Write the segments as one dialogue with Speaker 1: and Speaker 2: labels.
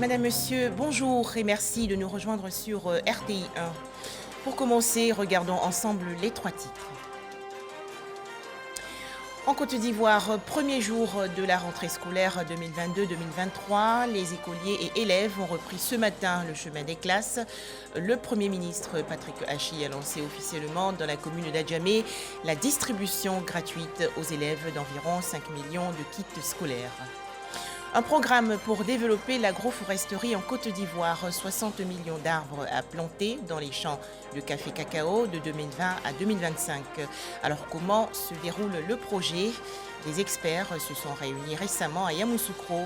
Speaker 1: Madame, Monsieur, bonjour et merci de nous rejoindre sur RTI 1. Pour commencer, regardons ensemble les trois titres. En Côte d'Ivoire, premier jour de la rentrée scolaire 2022-2023, les écoliers et élèves ont repris ce matin le chemin des classes. Le Premier ministre Patrick Hachi a lancé officiellement dans la commune d'Adjamé la distribution gratuite aux élèves d'environ 5 millions de kits scolaires. Un programme pour développer l'agroforesterie en Côte d'Ivoire, 60 millions d'arbres à planter dans les champs de café-cacao de 2020 à 2025. Alors comment se déroule le projet? Des experts se sont réunis récemment à Yamoussoukro,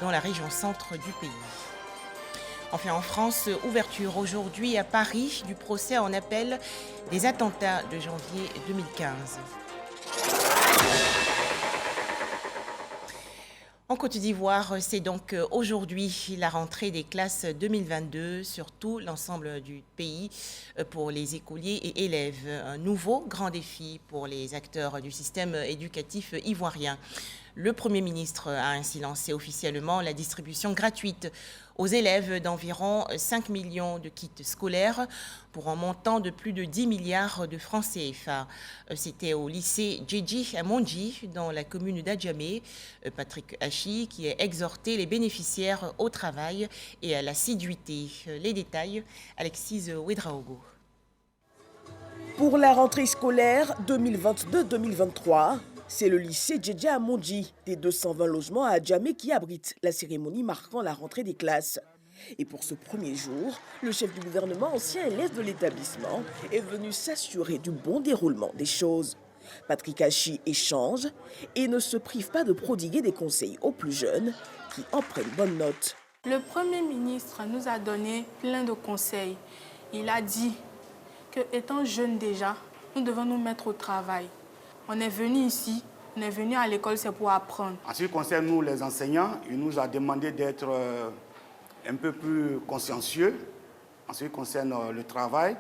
Speaker 1: dans la région centre du pays. Enfin en France, ouverture aujourd'hui à Paris du procès en appel des attentats de janvier 2015. En Côte d'Ivoire, c'est donc aujourd'hui la rentrée des classes 2022 sur tout l'ensemble du pays pour les écoliers et élèves. Un nouveau grand défi pour les acteurs du système éducatif ivoirien. Le Premier ministre a ainsi lancé officiellement la distribution gratuite aux élèves d'environ 5 millions de kits scolaires pour un montant de plus de 10 milliards de francs CFA. C'était au lycée Djedji à Mondji, dans la commune d'Adjamé. Patrick Hachi qui a exhorté les bénéficiaires au travail et à l'assiduité. Les détails, Alexis Ouedraogo.
Speaker 2: Pour la rentrée scolaire 2022-2023, c'est le lycée Djedji à Mondji, des 220 logements à Adjamé qui abrite la cérémonie marquant la rentrée des classes. Et pour ce premier jour, le chef du gouvernement, ancien élève de l'établissement, est venu s'assurer du bon déroulement des choses. Patrick Hachi échange et ne se prive pas de prodiguer des conseils aux plus jeunes qui en prennent bonne note.
Speaker 3: Le Premier ministre nous a donné plein de conseils. Il a dit que, étant jeunes déjà, nous devons nous mettre au travail. On est venu ici, on est venu à l'école, c'est pour apprendre.
Speaker 4: En ce qui concerne nous, les enseignants, il nous a demandé d'être un peu plus consciencieux en ce qui concerne le travail,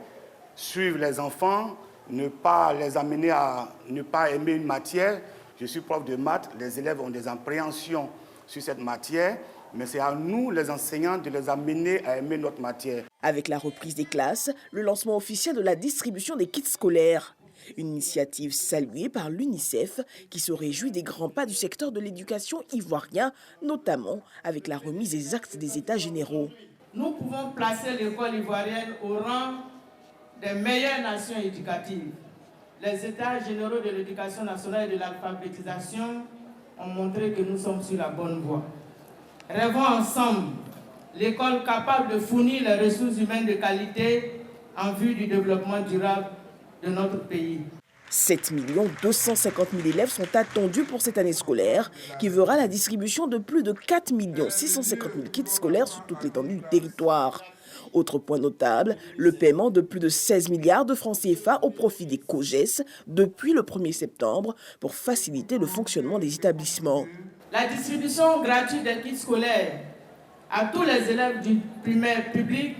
Speaker 4: suivre les enfants, ne pas les amener à ne pas aimer une matière. Je suis prof de maths, les élèves ont des appréhensions sur cette matière, mais c'est à nous, les enseignants, de les amener à aimer notre matière.
Speaker 2: Avec la reprise des classes, le lancement officiel de la distribution des kits scolaires. Une initiative saluée par l'UNICEF qui se réjouit des grands pas du secteur de l'éducation ivoirien, notamment avec la remise des actes des États généraux.
Speaker 5: Nous pouvons placer l'école ivoirienne au rang des meilleures nations éducatives. Les États généraux de l'éducation nationale et de l'alphabétisation ont montré que nous sommes sur la bonne voie. Rêvons ensemble l'école capable de fournir les ressources humaines de qualité en vue du développement durable de notre pays.
Speaker 2: 7 250 000 élèves sont attendus pour cette année scolaire qui verra la distribution de plus de 4 650 000 kits scolaires sur toute l'étendue du territoire. Autre point notable, le paiement de plus de 16 milliards de francs CFA au profit des COGES depuis le 1er septembre pour faciliter le fonctionnement des établissements.
Speaker 5: La distribution gratuite des kits scolaires à tous les élèves du primaire public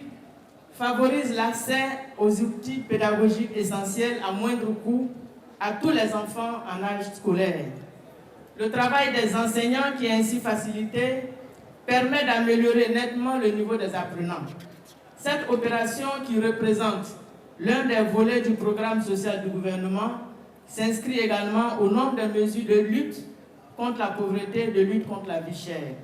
Speaker 5: favorise l'accès aux outils pédagogiques essentiels à moindre coût à tous les enfants en âge scolaire. Le travail des enseignants qui est ainsi facilité permet d'améliorer nettement le niveau des apprenants. Cette opération qui représente l'un des volets du programme social du gouvernement s'inscrit également au nombre de mesures de lutte contre la pauvreté et de lutte contre la vie chère.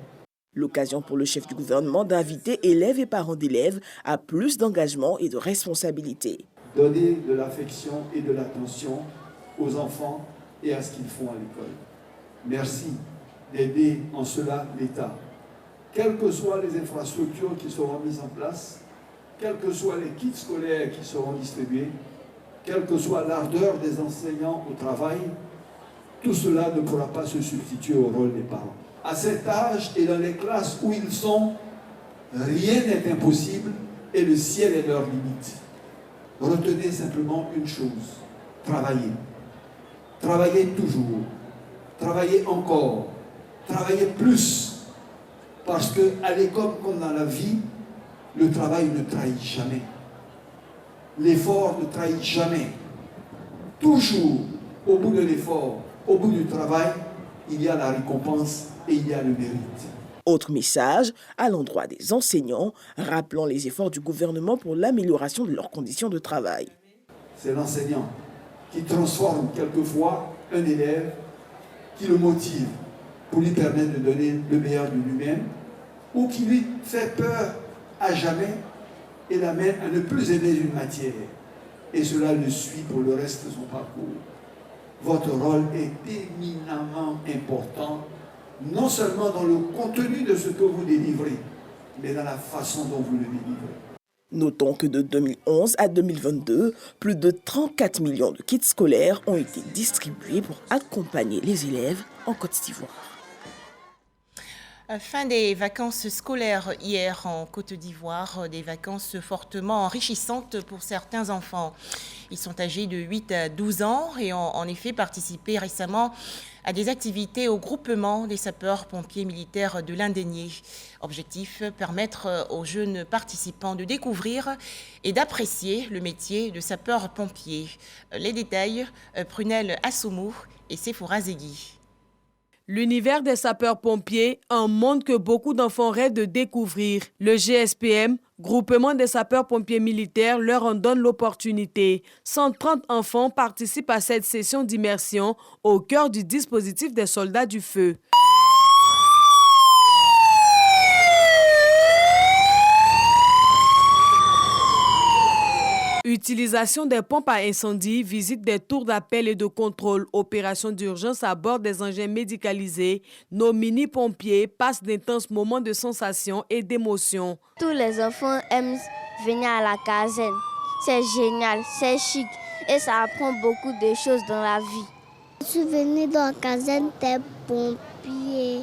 Speaker 2: L'occasion pour le chef du gouvernement d'inviter élèves et parents d'élèves à plus d'engagement et de responsabilité.
Speaker 6: Donner de l'affection et de l'attention aux enfants et à ce qu'ils font à l'école. Merci d'aider en cela l'État. Quelles que soient les infrastructures qui seront mises en place, quels que soient les kits scolaires qui seront distribués, quelle que soit l'ardeur des enseignants au travail, tout cela ne pourra pas se substituer au rôle des parents. À cet âge et dans les classes où ils sont, rien n'est impossible et le ciel est leur limite. Retenez simplement une chose, travaillez. Travaillez toujours, travaillez encore, travaillez plus. Parce qu'à l'école comme dans la vie, le travail ne trahit jamais. L'effort ne trahit jamais. Toujours, au bout de l'effort, au bout du travail, il y a la récompense et il y a le mérite.
Speaker 2: Autre message à l'endroit des enseignants, rappelant les efforts du gouvernement pour l'amélioration de leurs conditions de travail.
Speaker 6: C'est l'enseignant qui transforme quelquefois un élève, qui le motive pour lui permettre de donner le meilleur de lui-même, ou qui lui fait peur à jamais et l'amène à ne plus aimer une matière. Et cela le suit pour le reste de son parcours. Votre rôle est éminemment important, non seulement dans le contenu de ce que vous délivrez, mais dans la façon dont vous le délivrez.
Speaker 2: Notons que de 2011 à 2022, plus de 34 millions de kits scolaires ont été distribués pour accompagner les élèves en Côte d'Ivoire.
Speaker 1: Fin des vacances scolaires hier en Côte d'Ivoire, des vacances fortement enrichissantes pour certains enfants. Ils sont âgés de 8 à 12 ans et ont en effet participé récemment à des activités au groupement des sapeurs-pompiers militaires de l'Indénié. Objectif, permettre aux jeunes participants de découvrir et d'apprécier le métier de sapeur-pompier. Les détails, Prunelle Assoumou et Sephora Zegui.
Speaker 7: L'univers des sapeurs-pompiers, un monde que beaucoup d'enfants rêvent de découvrir. Le GSPM, groupement des sapeurs-pompiers militaires, leur en donne l'opportunité. 130 enfants participent à cette session d'immersion au cœur du dispositif des soldats du feu. Utilisation des pompes à incendie, visite des tours d'appel et de contrôle, opérations d'urgence à bord des engins médicalisés, nos mini-pompiers passent d'intenses moments de sensation et d'émotion.
Speaker 8: Tous les enfants aiment venir à la caserne. C'est génial, c'est chic et ça apprend beaucoup de choses dans la vie.
Speaker 9: Je suis venue dans la caserne des pompiers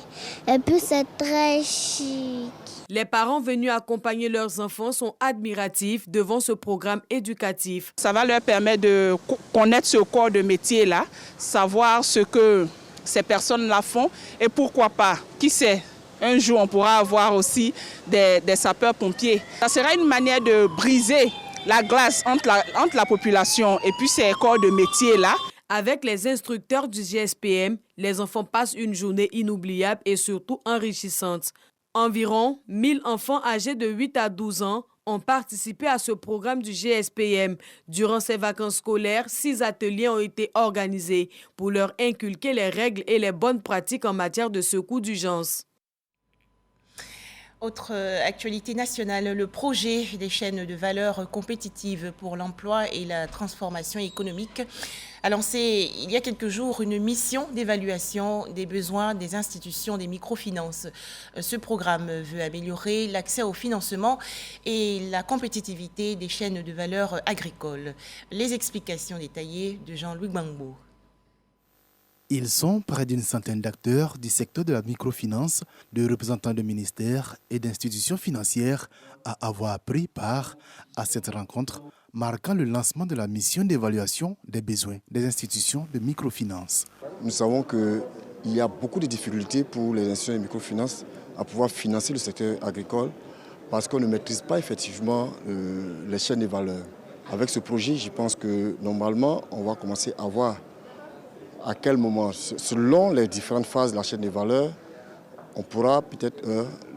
Speaker 9: et puis c'est très chic.
Speaker 7: Les parents venus accompagner leurs enfants sont admiratifs devant ce programme éducatif.
Speaker 10: Ça va leur permettre de connaître ce corps de métier-là, savoir ce que ces personnes-là font et pourquoi pas, qui sait, un jour on pourra avoir aussi des sapeurs-pompiers. Ça sera une manière de briser la glace entre la population et puis ces corps de métier-là.
Speaker 7: Avec les instructeurs du GSPM, les enfants passent une journée inoubliable et surtout enrichissante. Environ 1000 enfants âgés de 8 à 12 ans ont participé à ce programme du GSPM. Durant ces vacances scolaires, 6 ateliers ont été organisés pour leur inculquer les règles et les bonnes pratiques en matière de secours d'urgence.
Speaker 1: Autre actualité nationale, le projet des chaînes de valeur compétitives pour l'emploi et la transformation économique a lancé il y a quelques jours une mission d'évaluation des besoins des institutions des microfinances. Ce programme veut améliorer l'accès au financement et la compétitivité des chaînes de valeur agricoles. Les explications détaillées de Jean-Louis Gbangbo.
Speaker 11: Ils sont près d'une centaine d'acteurs du secteur de la microfinance, de représentants de ministères et d'institutions financières à avoir pris part à cette rencontre, marquant le lancement de la mission d'évaluation des besoins des institutions de microfinance.
Speaker 12: Nous savons qu'il y a beaucoup de difficultés pour les institutions de microfinance à pouvoir financer le secteur agricole parce qu'on ne maîtrise pas effectivement les chaînes de valeur. Avec ce projet, je pense que normalement, on va commencer à voir à quel moment, selon les différentes phases de la chaîne de valeur, on pourra peut-être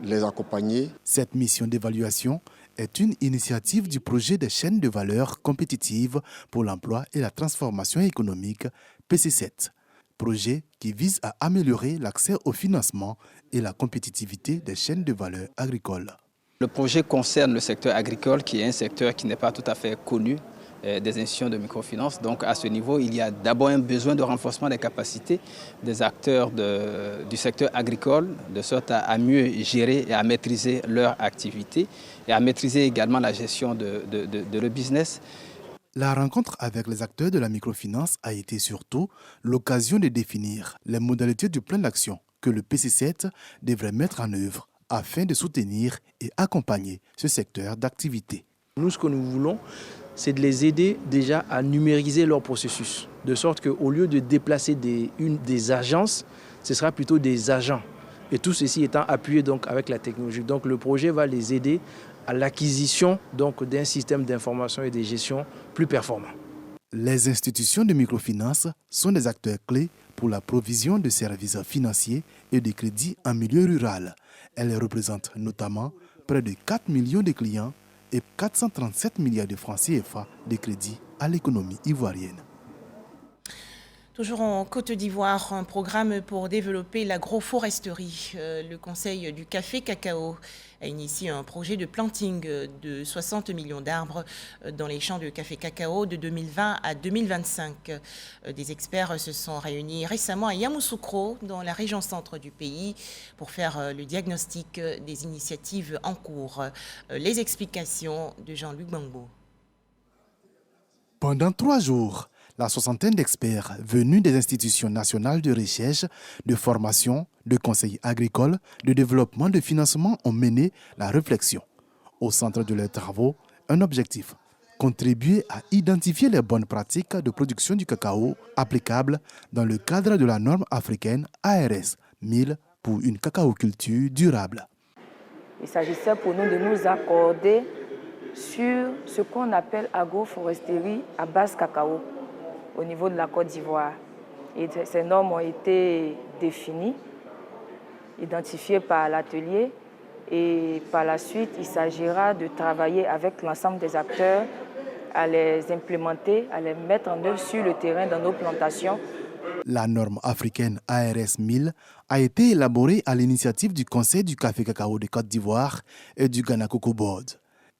Speaker 12: les accompagner.
Speaker 11: Cette mission d'évaluation est une initiative du projet des chaînes de valeur compétitives pour l'emploi et la transformation économique, PC7. Projet qui vise à améliorer l'accès au financement et la compétitivité des chaînes de valeur agricoles.
Speaker 13: Le projet concerne le secteur agricole qui est un secteur qui n'est pas tout à fait connu des institutions de microfinance. Donc à ce niveau, il y a d'abord un besoin de renforcement des capacités des acteurs du secteur agricole, de sorte à mieux gérer et à maîtriser leur activité et à maîtriser également la gestion de leur business.
Speaker 11: La rencontre avec les acteurs de la microfinance a été surtout l'occasion de définir les modalités du plan d'action que le PC7 devrait mettre en œuvre afin de soutenir et accompagner ce secteur d'activité.
Speaker 14: Nous, ce que nous voulons, c'est de les aider déjà à numériser leur processus, de sorte qu'au lieu de déplacer des agences, ce sera plutôt des agents. Et tout ceci étant appuyé donc avec la technologie. Donc le projet va les aider à l'acquisition d'un système d'information et de gestion plus performant.
Speaker 11: Les institutions de microfinance sont des acteurs clés pour la provision de services financiers et de crédits en milieu rural. Elle représente notamment près de 4 millions de clients et 437 milliards de francs CFA de crédits à l'économie ivoirienne.
Speaker 1: Toujours en Côte d'Ivoire, un programme pour développer l'agroforesterie. Le Conseil du café cacao a initié un projet de planting de 60 millions d'arbres dans les champs de café cacao de 2020 à 2025. Des experts se sont réunis récemment à Yamoussoukro, dans la région centre du pays, pour faire le diagnostic des initiatives en cours. Les explications de Jean-Luc Bangbo.
Speaker 11: Pendant 3 jours, la soixantaine d'experts venus des institutions nationales de recherche, de formation, de conseils agricoles, de développement, de financement ont mené la réflexion. Au centre de leurs travaux, un objectif: contribuer à identifier les bonnes pratiques de production du cacao applicables dans le cadre de la norme africaine ARS 1000 pour une cacaoculture durable.
Speaker 15: Il s'agissait pour nous de nous accorder sur ce qu'on appelle agroforesterie à base cacao au niveau de la Côte d'Ivoire. Et ces normes ont été définies, identifiées par l'atelier, et par la suite, il s'agira de travailler avec l'ensemble des acteurs à les implémenter, à les mettre en œuvre sur le terrain dans nos plantations.
Speaker 11: La norme africaine ARS 1000 a été élaborée à l'initiative du Conseil du café cacao de Côte d'Ivoire et du Ghana Cocoa Board.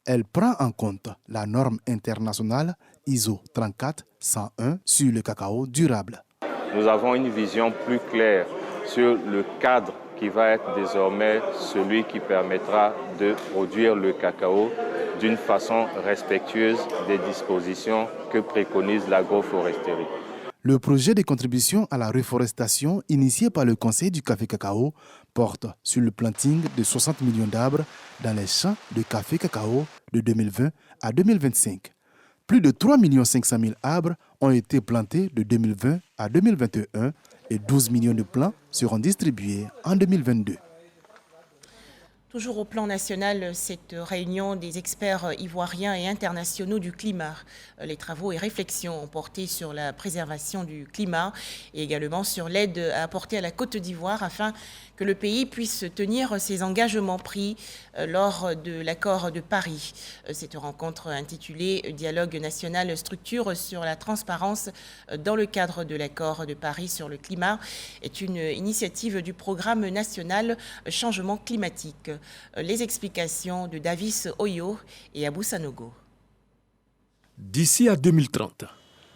Speaker 11: Elle prend en compte la norme internationale ISO 34101 sur le cacao durable.
Speaker 16: Nous avons une vision plus claire sur le cadre qui va être désormais celui qui permettra de produire le cacao d'une façon respectueuse des dispositions que préconise l'agroforesterie.
Speaker 11: Le projet de contribution à la reforestation initié par le Conseil du café cacao porte sur le planting de 60 millions d'arbres dans les champs de café cacao de 2020 à 2025. Plus de 3 500 000 arbres ont été plantés de 2020 à 2021 et 12 millions de plants seront distribués en 2022.
Speaker 1: Toujours au plan national, cette réunion des experts ivoiriens et internationaux du climat. Les travaux et réflexions ont porté sur la préservation du climat et également sur l'aide à apporter à la Côte d'Ivoire afin que le pays puisse tenir ses engagements pris lors de l'accord de Paris. Cette rencontre intitulée « Dialogue national structure sur la transparence dans le cadre de l'accord de Paris sur le climat » est une initiative du programme national Changement climatique. Les explications de Davis Oyo et Abou Sanogo.
Speaker 17: D'ici à 2030,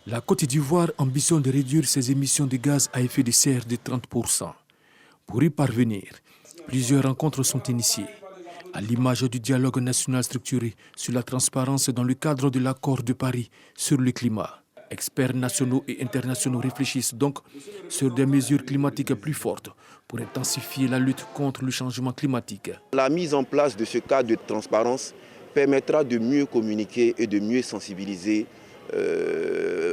Speaker 17: la Côte d'Ivoire ambitionne de réduire ses émissions de gaz à effet de serre de 30%. Pour y parvenir, plusieurs rencontres sont initiées, à l'image du dialogue national structuré sur la transparence dans le cadre de l'accord de Paris sur le climat. Experts nationaux et internationaux réfléchissent donc sur des mesures climatiques plus fortes pour intensifier la lutte contre le changement climatique.
Speaker 18: La mise en place de ce cadre de transparence permettra de mieux communiquer et de mieux sensibiliser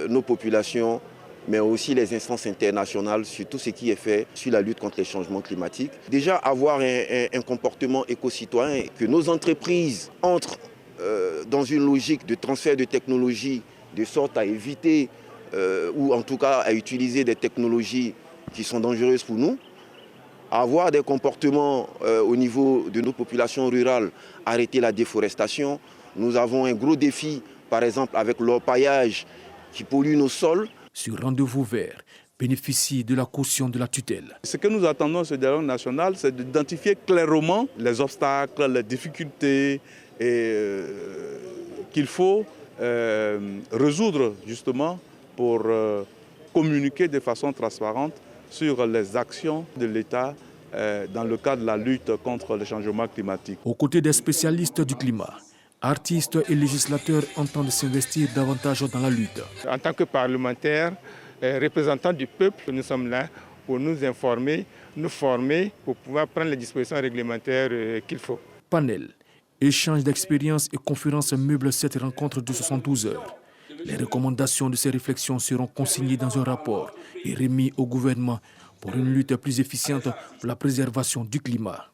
Speaker 18: nos populations, mais aussi les instances internationales sur tout ce qui est fait sur la lutte contre les changements climatiques. Déjà avoir un comportement éco-citoyen, que nos entreprises entrent dans une logique de transfert de technologie de sorte à éviter ou en tout cas à utiliser des technologies qui sont dangereuses pour nous, avoir des comportements au niveau de nos populations rurales, arrêter la déforestation. Nous avons un gros défi, par exemple, avec l'orpaillage qui pollue nos sols.
Speaker 17: Ce rendez-vous vert bénéficie de la caution de la tutelle.
Speaker 19: Ce que nous attendons de ce dialogue national, c'est d'identifier clairement les obstacles, les difficultés qu'il faut résoudre justement pour communiquer de façon transparente sur les actions de l'État dans le cadre de la lutte contre le changement climatique.
Speaker 17: Aux côtés des spécialistes du climat, artistes et législateurs entendent s'investir davantage dans la lutte.
Speaker 20: En tant que parlementaires, représentants du peuple, nous sommes là pour nous informer, nous former, pour pouvoir prendre les dispositions réglementaires qu'il faut.
Speaker 17: Panel, échange d'expériences et conférences meublent cette rencontre de 72 heures. Les recommandations de ces réflexions seront consignées dans un rapport et remis au gouvernement pour une lutte plus efficiente pour la préservation du climat.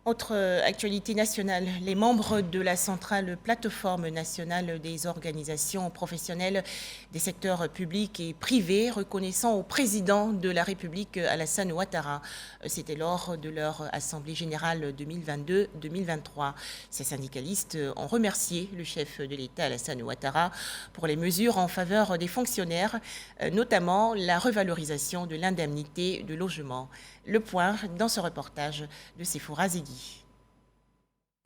Speaker 1: Autre actualité nationale, les membres de la centrale plateforme nationale des organisations professionnelles des secteurs publics et privés reconnaissant au président de la République Alassane Ouattara. C'était lors de leur Assemblée générale 2022-2023. Ces syndicalistes ont remercié le chef de l'État Alassane Ouattara pour les mesures en faveur des fonctionnaires, notamment la revalorisation de l'indemnité de logement. Le point dans ce reportage de Sefoura Zegui.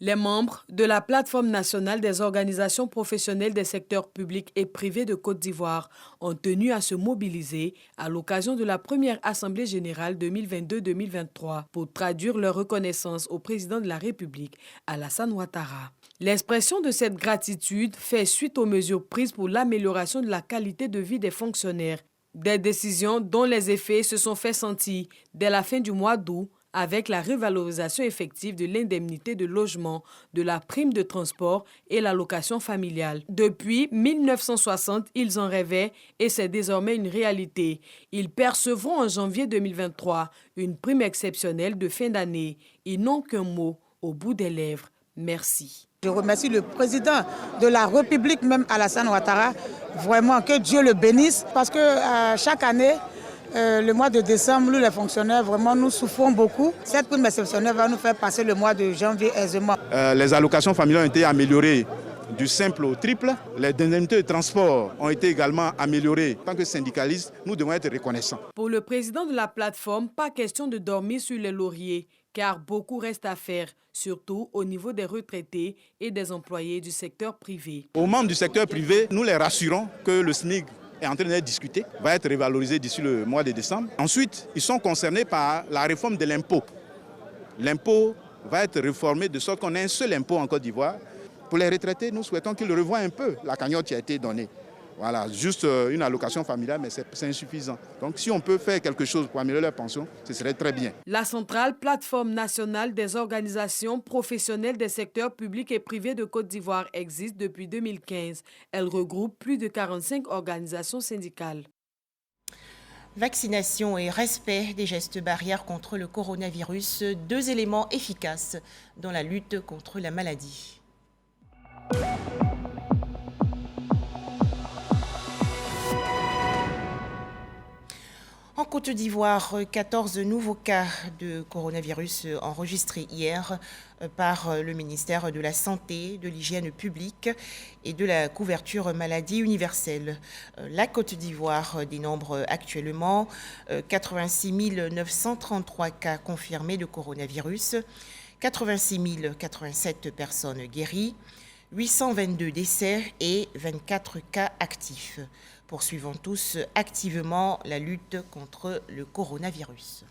Speaker 7: Les membres de la plateforme nationale des organisations professionnelles des secteurs publics et privés de Côte d'Ivoire ont tenu à se mobiliser à l'occasion de la première Assemblée générale 2022-2023 pour traduire leur reconnaissance au président de la République, Alassane Ouattara. L'expression de cette gratitude fait suite aux mesures prises pour l'amélioration de la qualité de vie des fonctionnaires. Des décisions dont les effets se sont fait sentir dès la fin du mois d'août avec la revalorisation effective de l'indemnité de logement, de la prime de transport et l'allocation familiale. Depuis 1960, ils en rêvaient et c'est désormais une réalité. Ils percevront en janvier 2023 une prime exceptionnelle de fin d'année. Ils n'ont qu'un mot au bout des lèvres. Merci.
Speaker 21: Je remercie le président de la République, même Alassane Ouattara, vraiment que Dieu le bénisse, parce que chaque année, le mois de décembre, nous les fonctionnaires, vraiment nous souffrons beaucoup. Cette prime exceptionnelle va nous faire passer le mois de janvier aisément.
Speaker 19: Les allocations familiales ont été améliorées du simple au triple. Les indemnités de transport ont été également améliorées. En tant que syndicalistes, nous devons être reconnaissants.
Speaker 7: Pour le président de la plateforme, pas question de dormir sur les lauriers, car beaucoup reste à faire, surtout au niveau des retraités et des employés du secteur privé.
Speaker 19: Aux membres du secteur privé, nous les rassurons que le SMIC est en train d'être discuté, va être revalorisé d'ici le mois de décembre. Ensuite, ils sont concernés par la réforme de l'impôt. L'impôt va être réformé de sorte qu'on ait un seul impôt en Côte d'Ivoire. Pour les retraités, nous souhaitons qu'ils revoient un peu la cagnotte qui a été donnée. Voilà, juste une allocation familiale, mais c'est insuffisant. Donc si on peut faire quelque chose pour améliorer leur pension, ce serait très bien.
Speaker 7: La centrale plateforme nationale des organisations professionnelles des secteurs publics et privés de Côte d'Ivoire existe depuis 2015. Elle regroupe plus de 45 organisations syndicales.
Speaker 1: Vaccination et respect des gestes barrières contre le coronavirus, deux éléments efficaces dans la lutte contre la maladie. En Côte d'Ivoire, 14 nouveaux cas de coronavirus enregistrés hier par le ministère de la Santé, de l'Hygiène publique et de la couverture maladie universelle. La Côte d'Ivoire dénombre actuellement 86 933 cas confirmés de coronavirus, 86 087 personnes guéries, 822 décès et 24 cas actifs. Poursuivons tous activement la lutte contre le coronavirus.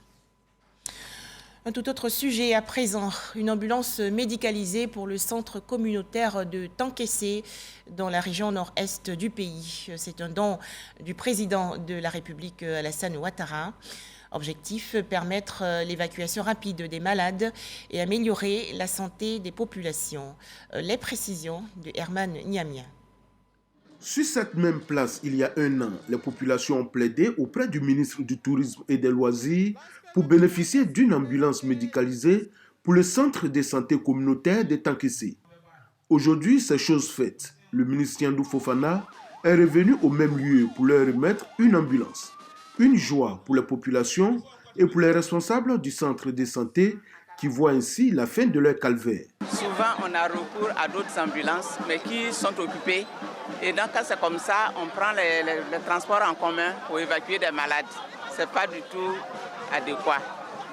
Speaker 1: Un tout autre sujet à présent, une ambulance médicalisée pour le centre communautaire de Tankessé dans la région nord-est du pays. C'est un don du président de la République Alassane Ouattara. Objectif, permettre l'évacuation rapide des malades et améliorer la santé des populations. Les précisions de Herman Niamien.
Speaker 22: Sur cette même place, il y a un an, les populations ont plaidé auprès du ministre du Tourisme et des Loisirs pour bénéficier d'une ambulance médicalisée pour le centre de santé communautaire de Tankessé. Aujourd'hui, c'est chose faite. Le ministre Siandou Fofana est revenu au même lieu pour leur remettre une ambulance. Une joie pour les populations et pour les responsables du centre de santé qui voient ainsi la fin de leur calvaire.
Speaker 23: Souvent, on a recours à d'autres ambulances, mais qui sont occupées. Et donc, quand c'est comme ça, on prend les transports en commun pour évacuer des malades. Ce n'est pas du tout adéquat.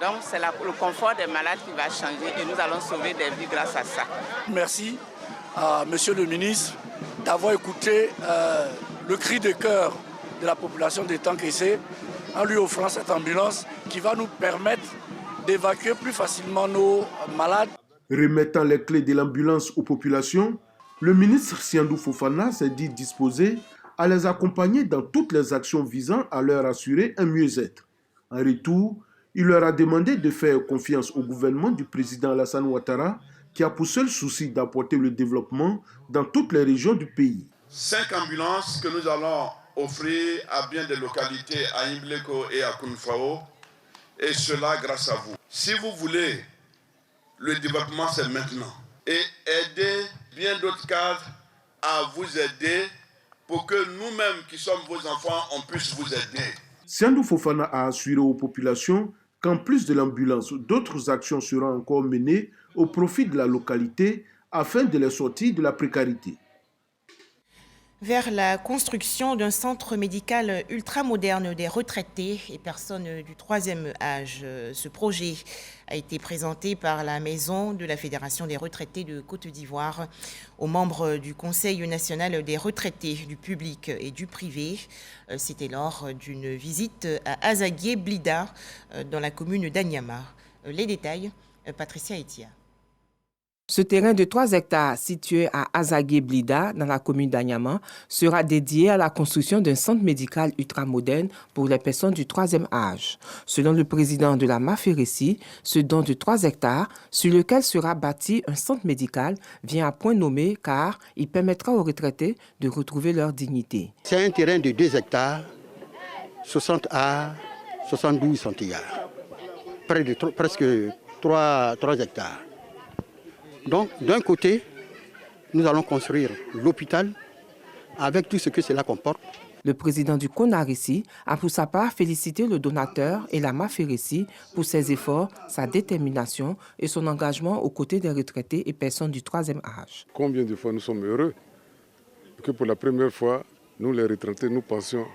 Speaker 23: Donc, c'est le confort des malades qui va changer et nous allons sauver des vies grâce à ça.
Speaker 24: Merci à Monsieur le ministre d'avoir écouté le cri de cœur de la population de Tankessé en lui offrant cette ambulance qui va nous permettre d'évacuer plus facilement nos malades.
Speaker 22: Remettant les clés de l'ambulance aux populations, le ministre Siandou Fofana s'est dit disposé à les accompagner dans toutes les actions visant à leur assurer un mieux-être. En retour, il leur a demandé de faire confiance au gouvernement du président Alassane Ouattara qui a pour seul souci d'apporter le développement dans toutes les régions du pays.
Speaker 25: 5 ambulances que nous allons offrir à bien des localités à Imbleko et à Kounfao, et cela grâce à vous. Si vous voulez le développement c'est maintenant. Et aider bien d'autres cadres à vous aider pour que nous-mêmes qui sommes vos enfants, on puisse vous aider.
Speaker 22: Sandou Fofana a assuré aux populations qu'en plus de l'ambulance, d'autres actions seront encore menées au profit de la localité afin de les sortir de la précarité.
Speaker 1: Vers la construction d'un centre médical ultramoderne des retraités et personnes du troisième âge. Ce projet a été présenté par la Maison de la Fédération des retraités de Côte d'Ivoire aux membres du Conseil national des retraités du public et du privé. C'était lors d'une visite à Azagué-Blida dans la commune d'Anyama. Les détails, Patricia Etia.
Speaker 2: Ce terrain de 3 hectares situé à Azagué-Blida, dans la commune d'Anyama, sera dédié à la construction d'un centre médical ultramoderne pour les personnes du troisième âge. Selon le président de la MAFERESI, ce don de 3 hectares, sur lequel sera bâti un centre médical, vient à point nommé car il permettra aux retraités de retrouver leur dignité.
Speaker 3: C'est un terrain de 2 hectares, 60 à 72 centiyards, presque 3 hectares. Donc, d'un côté, nous allons construire l'hôpital avec tout ce que cela comporte.
Speaker 2: Le président du CONARESI a pour sa part félicité le donateur et la MAFERESI pour ses efforts, sa détermination et son engagement aux côtés des retraités et personnes du troisième âge.
Speaker 4: Combien de fois nous sommes heureux que pour la première fois, nous les retraités, nous pensions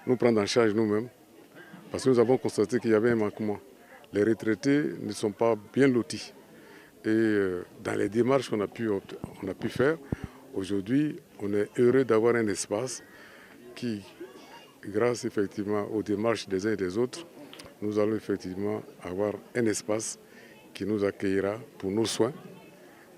Speaker 4: nous prendre en charge nous-mêmes parce que nous avons constaté qu'il y avait un manquement. Les retraités ne sont pas bien lotis. Et dans les démarches qu'on a pu faire, aujourd'hui, on est heureux d'avoir un espace qui, grâce effectivement aux démarches des uns et des autres, nous allons effectivement avoir un espace qui nous accueillera pour nos soins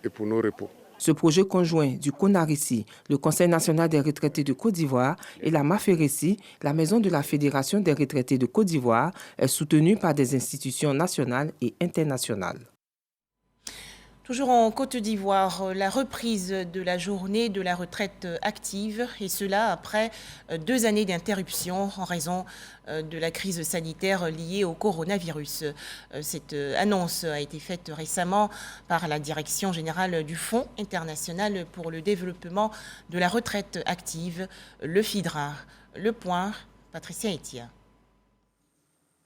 Speaker 4: et pour nos repos.
Speaker 2: Ce projet conjoint du CONARESI, le Conseil national des retraités de Côte d'Ivoire et la MAFERESI, la Maison de la Fédération des retraités de Côte d'Ivoire, est soutenu par des institutions nationales et internationales.
Speaker 1: Toujours en Côte d'Ivoire, la reprise de la journée de la retraite active, et cela après 2 années d'interruption en raison de la crise sanitaire liée au coronavirus. Cette annonce a été faite récemment par la Direction générale du Fonds international pour le développement de la retraite active, le FIDRA. Le point, Patricia Etia.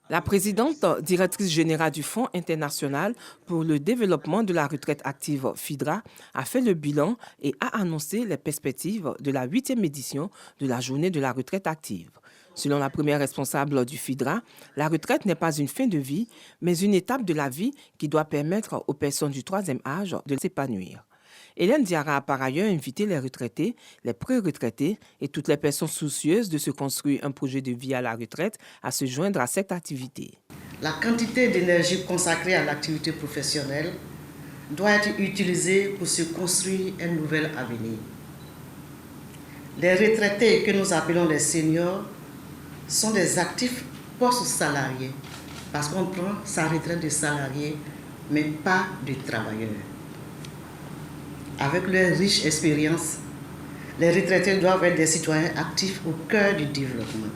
Speaker 2: La présidente directrice générale du Fonds international pour le développement de la retraite active, FIDRA, a fait le bilan et a annoncé les perspectives de la 8e édition de la journée de la retraite active. Selon la première responsable du FIDRA, la retraite n'est pas une fin de vie, mais une étape de la vie qui doit permettre aux personnes du troisième âge de s'épanouir. Hélène Diarra a par ailleurs invité les retraités, les pré-retraités et toutes les personnes soucieuses de se construire un projet de vie à la retraite à se joindre à cette activité.
Speaker 5: La quantité d'énergie consacrée à l'activité professionnelle doit être utilisée pour se construire un nouvel avenir. Les retraités que nous appelons les seniors sont des actifs post-salariés parce qu'on prend sa retraite de salarié mais pas de travailleur. Avec leur riche expérience, les retraités doivent être des citoyens actifs au cœur du développement.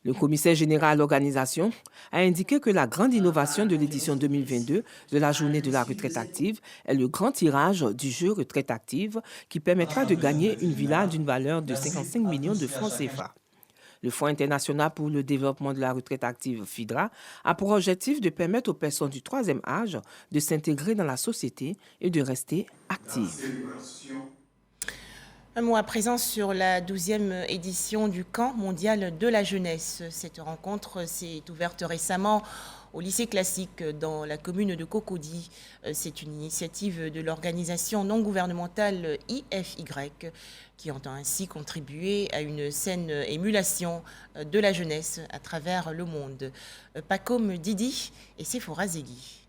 Speaker 2: Le commissaire général à l'organisation a indiqué que la grande innovation de l'édition 2022 de la journée de la retraite active est le grand tirage du jeu retraite active qui permettra de gagner une villa d'une valeur de 55 millions de francs CFA. Le Fonds international pour le développement de la retraite active, FIDRA, a pour objectif de permettre aux personnes du troisième âge de s'intégrer dans la société et de rester actives.
Speaker 1: Un mot à présent sur la 12e édition du Camp mondial de la jeunesse. Cette rencontre s'est ouverte récemment au lycée classique dans la commune de Cocody. C'est une initiative de l'organisation non gouvernementale IFY qui entend ainsi contribuer à une saine émulation de la jeunesse à travers le monde. Pacôme Didi et Sephora Zegui.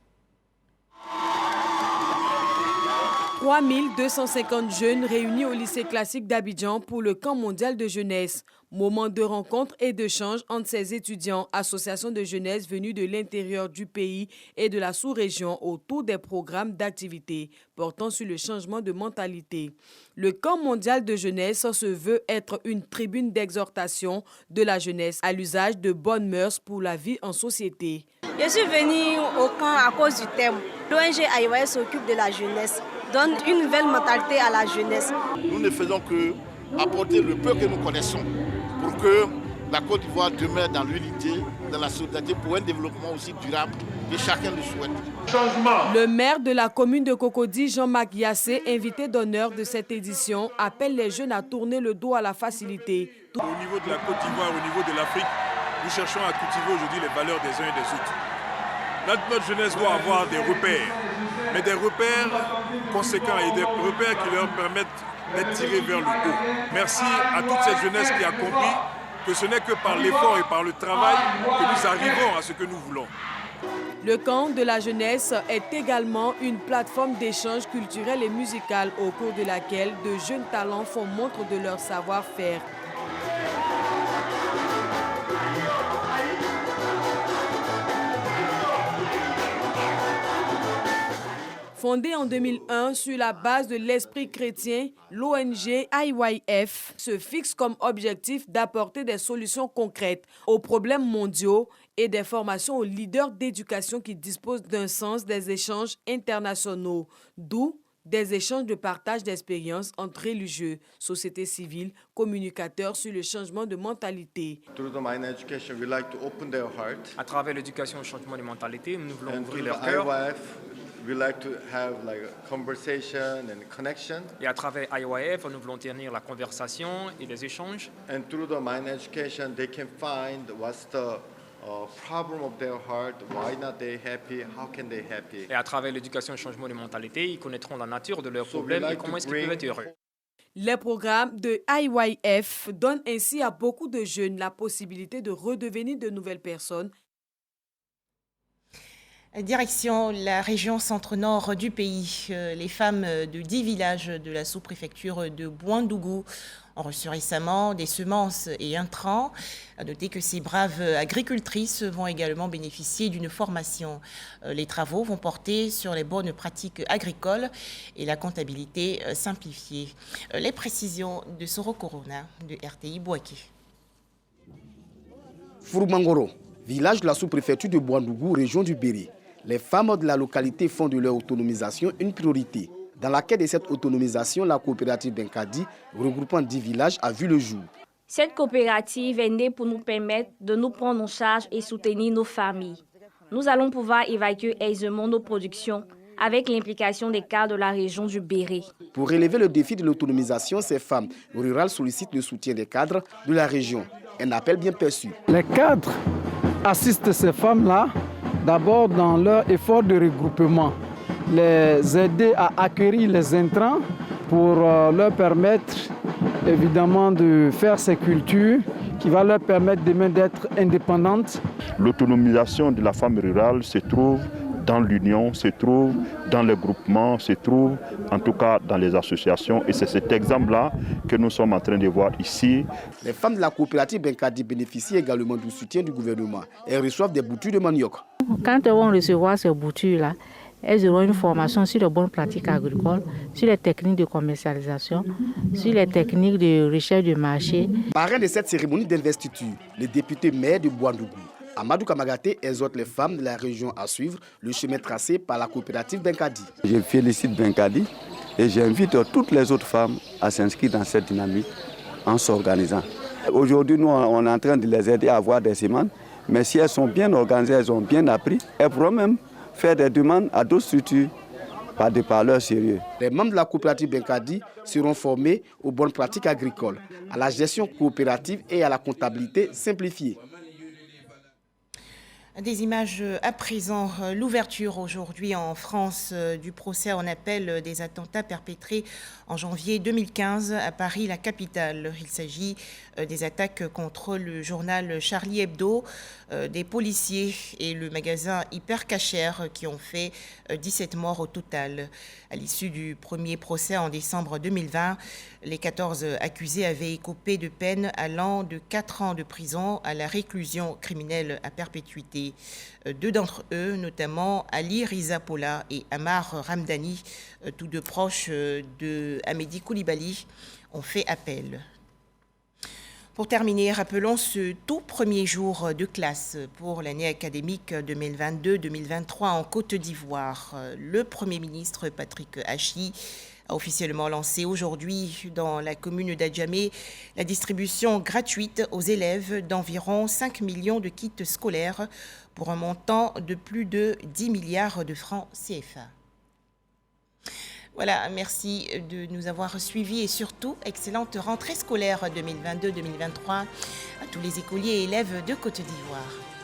Speaker 7: 3250 jeunes réunis au lycée classique d'Abidjan pour le Camp mondial de jeunesse. Moment de rencontre et d'échange entre ces étudiants, associations de jeunesse venues de l'intérieur du pays et de la sous-région autour des programmes d'activité portant sur le changement de mentalité. Le camp mondial de jeunesse se veut être une tribune d'exhortation de la jeunesse à l'usage de bonnes mœurs pour la vie en société.
Speaker 6: Je suis venue au camp à cause du thème. L'ONG AIOS s'occupe de la jeunesse, donne une nouvelle mentalité à la jeunesse.
Speaker 8: Nous ne faisons que apporter le peu que nous connaissons pour que la Côte d'Ivoire demeure dans l'unité, dans la solidarité pour un développement aussi durable que chacun le souhaite. Changement.
Speaker 7: Le maire de la commune de Cocody, Jean-Marc Yassé, invité d'honneur de cette édition, appelle les jeunes à tourner le dos à la facilité.
Speaker 9: Au niveau de la Côte d'Ivoire, au niveau de l'Afrique, nous cherchons à cultiver aujourd'hui les valeurs des uns et des autres. Notre jeunesse doit avoir des repères, mais des repères conséquents et des repères qui leur permettent d'être tirés vers le haut. Merci à toute cette jeunesse qui a compris que ce n'est que par l'effort et par le travail que nous arrivons à ce que nous voulons.
Speaker 7: Le camp de la jeunesse est également une plateforme d'échange culturel et musical au cours de laquelle de jeunes talents font montre de leur savoir-faire. Fondée en 2001 sur la base de l'esprit chrétien, l'ONG IYF se fixe comme objectif d'apporter des solutions concrètes aux problèmes mondiaux et des formations aux leaders d'éducation qui disposent d'un sens des échanges internationaux, d'où des échanges de partage d'expériences entre religieux, société civile, communicateurs sur le changement de mentalité.
Speaker 10: À travers l'éducation au changement de mentalité, nous voulons ouvrir leur cœur. Et à travers IYF, nous voulons tenir la conversation et les échanges.
Speaker 12: And through the Mind Education, they can find what's the problem of their heart, why not they happy, how can they happy.
Speaker 10: Et à travers l'éducation au changement de mentalité, ils connaîtront la nature de leurs problèmes et comment est-ce qu'ils peuvent être heureux.
Speaker 7: Les programmes de IYF donnent ainsi à beaucoup de jeunes la possibilité de redevenir de nouvelles personnes.
Speaker 1: Direction la région centre-nord du pays. Les femmes de 10 villages de la sous-préfecture de Bouandougou ont reçu récemment des semences et intrants. À noter que ces braves agricultrices vont également bénéficier d'une formation. Les travaux vont porter sur les bonnes pratiques agricoles et la comptabilité simplifiée. Les précisions de Soro Corona de RTI Bouaké.
Speaker 26: Fourmangoro, village de la sous-préfecture de Bouandougou, région du Béri. Les femmes de la localité font de leur autonomisation une priorité. Dans la quête de cette autonomisation, la coopérative Benkadi, regroupant 10 villages, a vu le jour.
Speaker 27: Cette coopérative est née pour nous permettre de nous prendre en charge et soutenir nos familles. Nous allons pouvoir évacuer aisément nos productions avec l'implication des cadres de la région du Béri.
Speaker 26: Pour relever le défi de l'autonomisation, ces femmes rurales sollicitent le soutien des cadres de la région. Un appel bien perçu.
Speaker 28: Les cadres assistent ces femmes-là d'abord dans leur effort de regroupement, les aider à acquérir les intrants pour leur permettre évidemment de faire ces cultures qui va leur permettre demain d'être indépendantes.
Speaker 29: L'autonomisation de la femme rurale se trouve dans l'union, se trouve dans les groupements, se trouve en tout cas dans les associations. Et c'est cet exemple-là que nous sommes en train de voir ici.
Speaker 26: Les femmes de la coopérative Benkadi bénéficient également du soutien du gouvernement. Elles reçoivent des boutures de manioc.
Speaker 30: Quand elles vont recevoir ces boutures-là, elles auront une formation sur les bonnes pratiques agricoles, sur les techniques de commercialisation, sur les techniques de recherche de marché.
Speaker 26: Parrain de cette cérémonie d'investiture, le député maire de Bouandougou, Amadou Kamagaté, exhorte les femmes de la région à suivre le chemin tracé par la coopérative Benkadi.
Speaker 31: Je félicite Benkadi et j'invite toutes les autres femmes à s'inscrire dans cette dynamique en s'organisant. Aujourd'hui, nous, on est en train de les aider à avoir des semences, mais si elles sont bien organisées, elles ont bien appris, elles pourront même faire des demandes à d'autres structures par des parleurs sérieux.
Speaker 26: Les membres de la coopérative Benkadi seront formés aux bonnes pratiques agricoles, à la gestion coopérative et à la comptabilité simplifiée.
Speaker 1: Des images à présent. L'ouverture aujourd'hui en France du procès en appel des attentats perpétrés en janvier 2015 à Paris, la capitale. Il s'agit des attaques contre le journal Charlie Hebdo, des policiers et le magasin Hyper Cacher qui ont fait 17 morts au total. À l'issue du premier procès en décembre 2020, les 14 accusés avaient écopé de peine allant de 4 ans de prison à la réclusion criminelle à perpétuité. Deux d'entre eux, notamment Ali Rizapola et Amar Ramdani, tous deux proches de Amédi Koulibaly, ont fait appel. Pour terminer, rappelons ce tout premier jour de classe pour l'année académique 2022-2023 en Côte d'Ivoire. Le Premier ministre Patrick Achi a officiellement lancé aujourd'hui dans la commune d'Adjamé la distribution gratuite aux élèves d'environ 5 millions de kits scolaires pour un montant de plus de 10 milliards de francs CFA. Voilà, merci de nous avoir suivis et surtout, excellente rentrée scolaire 2022-2023 à tous les écoliers et élèves de Côte d'Ivoire.